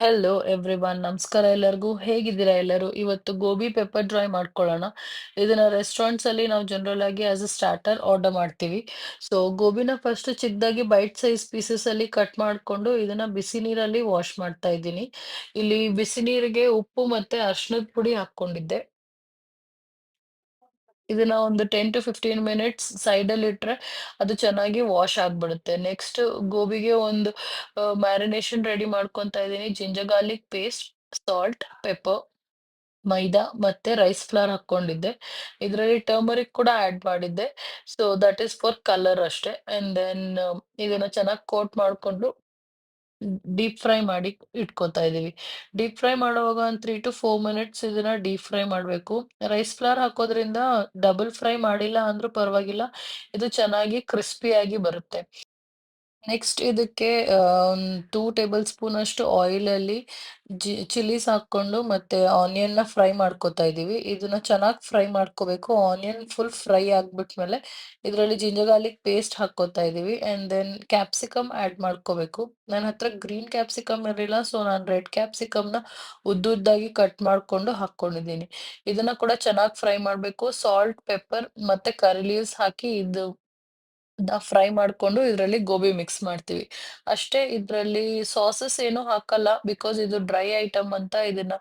Hello everyone ನಮಸ್ಕಾರ ಎಲ್ಲರಿಗೂ ಹೇಗಿದ್ದೀರಾ ಎಲ್ಲರೂ ಇವತ್ತು ಗೋಬಿ ಪೆಪ್ಪರ್ ಡ್ರೈ ಮಾಡ್ಕೊಳ್ಳೋಣ ಇದನ್ನ ರೆಸ್ಟೋರೆಂಟ್ಸ್ ಅಲ್ಲಿ ನಾವು ಜನರಲ್ ಆಗಿ ಆಸ್ ಅ ಸ್ಟಾರ್ಟರ್ ಆರ್ಡರ್ ಮಾಡ್ತೀವಿ ಸೊ ಗೋಬಿನ ಫಸ್ಟ್ ಚಿಕ್ಕದಾಗಿ ಬೈಟ್ ಸೈಜ್ ಪೀಸಸ್ ಅಲ್ಲಿ ಕಟ್ ಮಾಡ್ಕೊಂಡು ಇದನ್ನ ಬಿಸಿ ನೀರಲ್ಲಿ ವಾಶ್ ಮಾಡ್ತಾ ಇದ್ದೀನಿ ಇಲ್ಲಿ ಬಿಸಿ ನೀರಿಗೆ ಉಪ್ಪು ಮತ್ತೆ ಅರಿಶಿಣದ ಪುಡಿ ಹಾಕೊಂಡಿದ್ದೆ ಇದನ್ನ ಒಂದು 10 to 15 ಮಿನಿಟ್ಸ್ ಸೈಡ್ ಅಲ್ಲಿ ಇಟ್ರೆ ಅದು ಚೆನ್ನಾಗಿ ವಾಶ್ ಆಗ್ಬಿಡುತ್ತೆ ನೆಕ್ಸ್ಟ್ ಗೋಬಿಗೆ ಒಂದು ಮ್ಯಾರಿನೇಷನ್ ರೆಡಿ ಮಾಡ್ಕೊಂತ ಇದ್ದೀನಿ ginger garlic paste salt pepper maida ಮತ್ತೆ ರೈಸ್ ಫ್ಲವರ್ ಹಾಕೊಂಡಿದ್ದೆ ಇದರಲ್ಲಿ ಟರ್ಮರಿಕ್ ಕೂಡ ಆಡ್ ಮಾಡಿದ್ದೆ so that is for colour ಅಷ್ಟೇ ಅಂಡ್ ದೆನ್ ಇದನ್ನ ಚೆನ್ನಾಗಿ ಕೋಟ್ ಮಾಡ್ಕೊಂಡು ಡೀಪ್ ಫ್ರೈ ಮಾಡಿ ಇಟ್ಕೊತಾ ಇದೀವಿ. ಡೀಪ್ ಫ್ರೈ ಮಾಡುವಾಗ ಒಂದು 3 to 4 ಮಿನಿಟ್ಸ್ ಇದನ್ನ ಡೀಪ್ ಫ್ರೈ ಮಾಡ್ಬೇಕು. ರೈಸ್ ಫ್ಲವರ್ ಹಾಕೋದ್ರಿಂದ ಡಬಲ್ ಫ್ರೈ ಮಾಡಿಲ್ಲ ಅಂದ್ರೂ ಪರವಾಗಿಲ್ಲ. ಇದು ಚೆನ್ನಾಗಿ ಕ್ರಿಸ್ಪಿಯಾಗಿ ಬರುತ್ತೆ. ನೆಕ್ಸ್ಟ್ ಇದಕ್ಕೆ ಒಂದು 2 ಟೇಬಲ್ ಸ್ಪೂನ್ ಅಷ್ಟು ಆಯಿಲಲ್ಲಿ ಚಿಲ್ಲೀಸ್ ಹಾಕ್ಕೊಂಡು ಮತ್ತೆ ಆನಿಯನ್‌ನ ಫ್ರೈ ಮಾಡ್ಕೊತಾ ಇದೀವಿ. ಇದನ್ನ ಚೆನ್ನಾಗಿ ಫ್ರೈ ಮಾಡ್ಕೋಬೇಕು. ಆನಿಯನ್ ಫುಲ್ ಫ್ರೈ ಆಗ್ಬಿಟ್ಮೇಲೆ ಇದರಲ್ಲಿ ಜಿಂಜರ್ ಗಾರ್ಲಿಕ್ ಪೇಸ್ಟ್ ಹಾಕ್ಕೋತಾ ಇದೀವಿ ಆಂಡ್ ದೆನ್ ಕ್ಯಾಪ್ಸಿಕಮ್ ಆಡ್ ಮಾಡ್ಕೋಬೇಕು. ನನ್ನ ಹತ್ರ ಗ್ರೀನ್ ಕ್ಯಾಪ್ಸಿಕಮ್ ಇರ್ಲಿಲ್ಲ ಸೊ ನಾನು ರೆಡ್ ಕ್ಯಾಪ್ಸಿಕಮ್‌ನ ಉದ್ದುದ್ದಾಗಿ ಕಟ್ ಮಾಡ್ಕೊಂಡು ಹಾಕ್ಕೊಂಡಿದ್ದೀನಿ. ಇದನ್ನ ಕೂಡ ಚೆನ್ನಾಗಿ ಫ್ರೈ ಮಾಡ್ಬೇಕು. ಸಾಲ್ಟ್, ಪೆಪ್ಪರ್ ಮತ್ತೆ ಕರಿ ಲೀವ್ಸ್ ಹಾಕಿ ಇದು ಫ್ರೈ ಮಾಡ್ಕೊಂಡು ಇದ್ರಲ್ಲಿ ಗೋಬಿ ಮಿಕ್ಸ್ ಮಾಡ್ತೀವಿ. ಅಷ್ಟೇ ಇದ್ರಲ್ಲಿ ಸಾಸಸ್ ಏನು ಹಾಕಲ್ಲ ಬಿಕಾಸ್ ಇದು ಡ್ರೈ ಐಟಮ್ ಅಂತ ಇದನ್ನ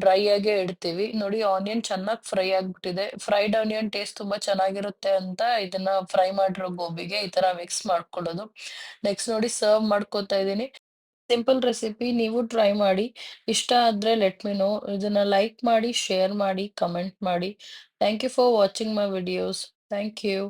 ಡ್ರೈ ಆಗೇ ಇಡ್ತೀವಿ. ನೋಡಿ ಆನಿಯನ್ ಚೆನ್ನಾಗಿ ಫ್ರೈ ಆಗ್ಬಿಟ್ಟಿದೆ. ಫ್ರೈಡ್ ಆನಿಯನ್ ಟೇಸ್ಟ್ ತುಂಬಾ ಚೆನ್ನಾಗಿರುತ್ತೆ ಅಂತ ಇದನ್ನ ಫ್ರೈ ಮಾಡಿರೋ ಗೋಬಿಗೆ ಈ ತರ ಮಿಕ್ಸ್ ಮಾಡ್ಕೊಳ್ಳೋದು. ನೆಕ್ಸ್ಟ್ ನೋಡಿ ಸರ್ವ್ ಮಾಡ್ಕೊತಾ ಇದೀನಿ. ಸಿಂಪಲ್ ರೆಸಿಪಿ ನೀವು ಟ್ರೈ ಮಾಡಿ. ಇಷ್ಟ ಆದ್ರೆ ಲೆಟ್ ಮಿ ನೋ. ಇದನ್ನ ಲೈಕ್ ಮಾಡಿ, ಶೇರ್ ಮಾಡಿ, ಕಮೆಂಟ್ ಮಾಡಿ. Thank you for watching my videos. Thank you.